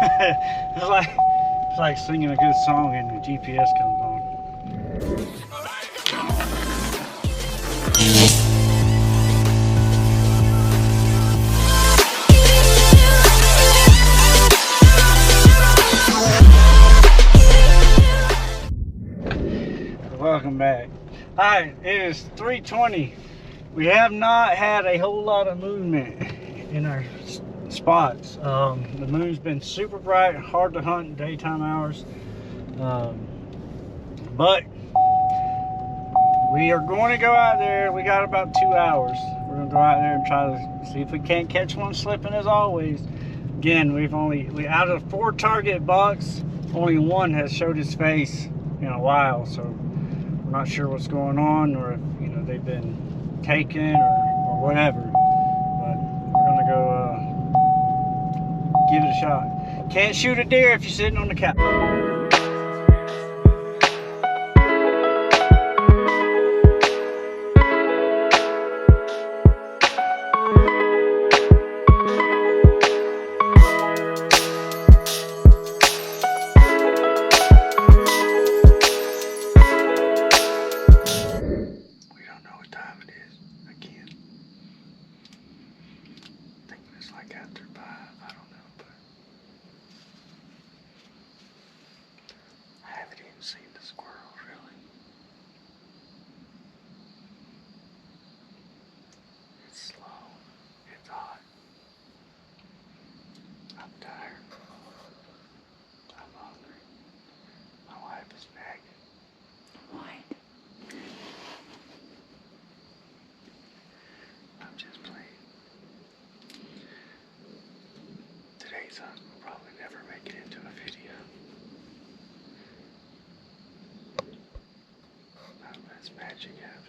It's like singing a good song and the GPS comes on. Welcome back. Alright, it is 3:20. We have not had a whole lot of movement in our spots. The moon's been super bright, hard to hunt in daytime hours. But we are going to go out there. We got about 2 hours. We're going to go out there and try to see if we can't catch one slipping as always. Again, we out of 4 target bucks, only one has showed his face in a while, so we're not sure what's going on, or if they've been taken or whatever. But we're gonna go give it a shot. Can't shoot a deer if you're sitting on the couch. After 5, I don't know, but I haven't even seen the squirrels really. It's slow, it's hot. I'm tired. I'm hungry. My wife is nagging. What? I'm just playing. Today's hunt will probably never make it into a video. Not unless magic happens.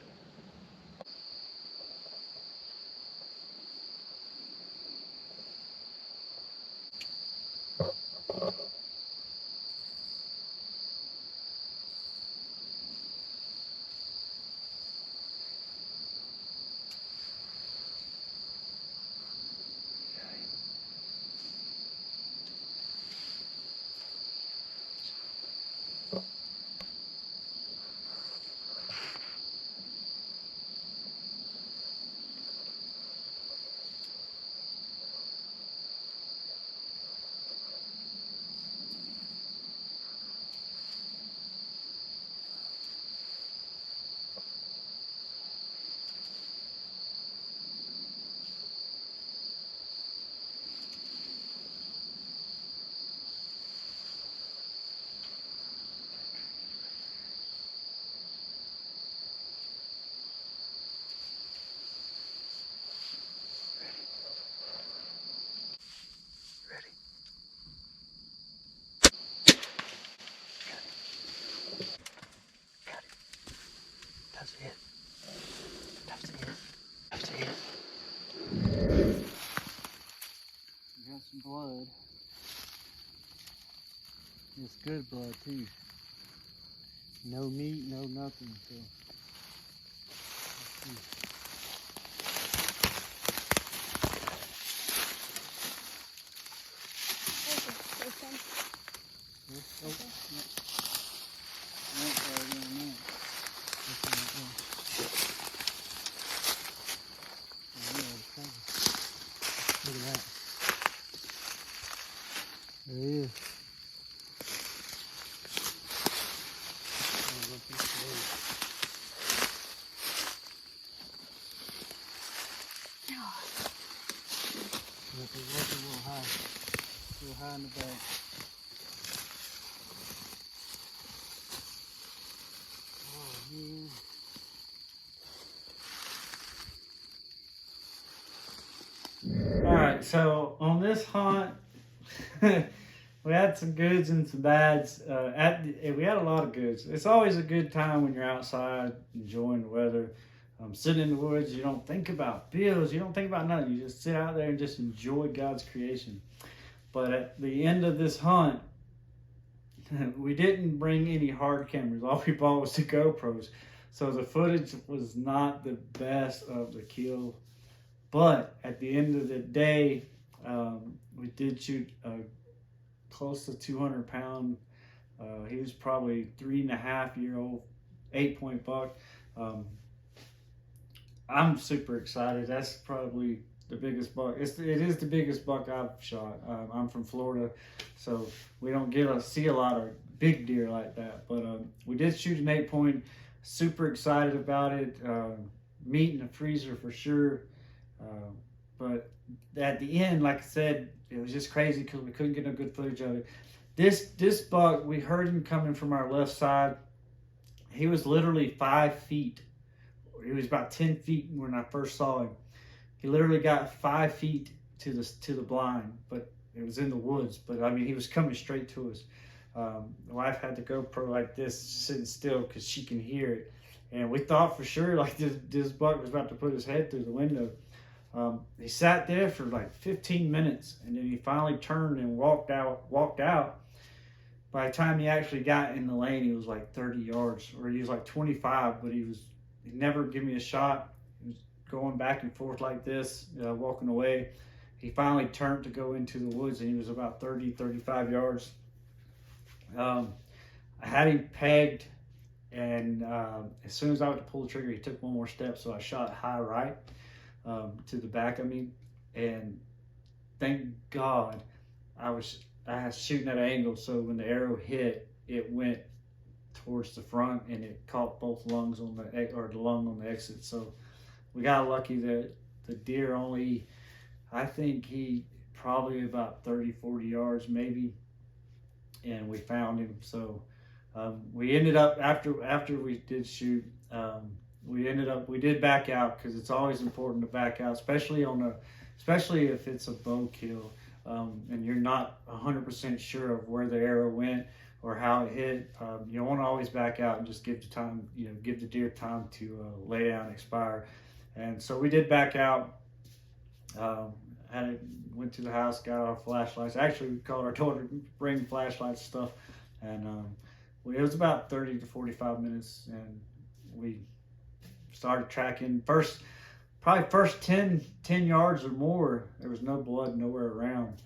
That's it. That's it. That's it. We got some blood. It's good blood too. No meat, no nothing. So let's see. Look at that. There he is. It's a little high in the back. Oh, man. Alright, so on this hunt, we had some goods and some bads. We had a lot of goods. It's always a good time when you're outside enjoying the weather. Sitting in the woods, you don't think about bills, you don't think about nothing. You just sit out there and just enjoy God's creation. But at the end of this hunt, we didn't bring any hard cameras. All we bought was the GoPros. So the footage was not the best of the kill. But at the end of the day, we did shoot a close to 200 pound. He was probably 3.5 year old, 8-point buck. I'm super excited. That's probably the biggest buck. It is the biggest buck I've shot. I'm from Florida, so we don't get to see a lot of big deer like that. But we did shoot an 8-point. Super excited about it. Meat in the freezer for sure. But at the end, like I said, it was just crazy because we couldn't get no good footage of it. This buck, we heard him coming from our left side. He was literally 5 feet. He was about 10 feet when I first saw him. He literally got 5 feet to the blind, but it was in the woods. But I mean, he was coming straight to us. The wife had the GoPro like this, sitting still, because she can hear it. And we thought for sure like this buck was about to put his head through the window. He sat there for like 15 minutes, and then he finally turned and walked out. By the time he actually got in the lane, he was like 30 yards, or he was like 25, but he never gave me a shot. He was going back and forth like this, walking away. He finally turned to go into the woods, and he was about 30, 35 yards. I had him pegged, and as soon as I went to pull the trigger, he took one more step, so I shot high right to the back of me, and thank God I was shooting at an angle, so when the arrow hit, it went towards the front, and it caught both lungs on the lung on the exit. So we got lucky that the deer only, I think he probably about 30-40 yards maybe, and we found him. So we ended up, after we did shoot, we did back out, because it's always important to back out, especially if it's a bow kill, and you're not 100% sure of where the arrow went or how it hit. You want to always back out and just give the deer time to lay down and expire. And so we did back out. Went to the house, got our flashlights. Actually, we called our daughter to bring flashlights and stuff, and it was about 30 to 45 minutes, and we started tracking. Probably first 10 yards or more, there was no blood nowhere around.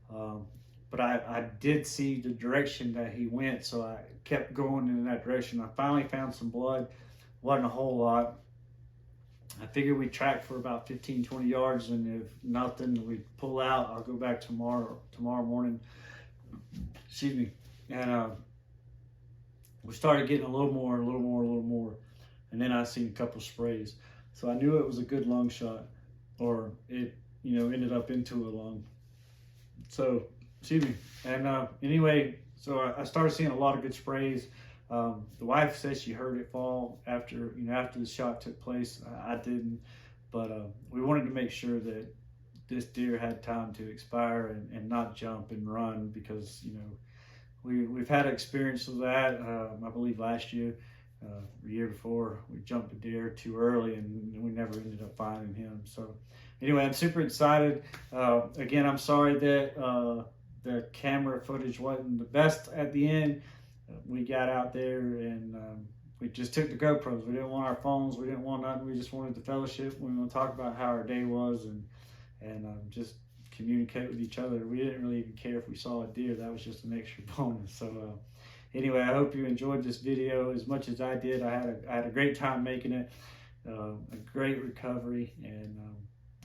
But I did see the direction that he went, so I kept going in that direction. I finally found some blood. Wasn't a whole lot. I figured we'd track for about 15-20 yards, and if nothing, we'd pull out. I'll go back tomorrow morning. Excuse me. And we started getting a little more. And then I seen a couple sprays. So I knew it was a good lung shot, or it, ended up into a lung. So, excuse me. And anyway, so I started seeing a lot of good sprays. The wife says she heard it fall after the shot took place. I didn't, but we wanted to make sure that this deer had time to expire and not jump and run, because we've had experience with that. I believe last year, the year before, we jumped a deer too early, and we never ended up finding him. So anyway, I'm super excited. Again, I'm sorry that the camera footage wasn't the best at the end. We got out there, and we just took the GoPros. We didn't want our phones. We didn't want nothing. We just wanted the fellowship. We want to talk about how our day was, and just communicate with each other. We didn't really even care if we saw a deer. That was just an extra bonus. So anyway, I hope you enjoyed this video as much as I did. I had a great time making it. A great recovery, and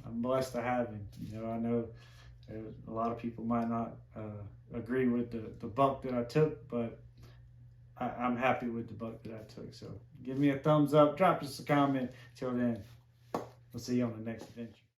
I'm blessed to have him. I know a lot of people might not agree with the buck that I took, but I'm happy with the buck that I took. So give me a thumbs up, drop us a comment. Till then, we'll see you on the next adventure.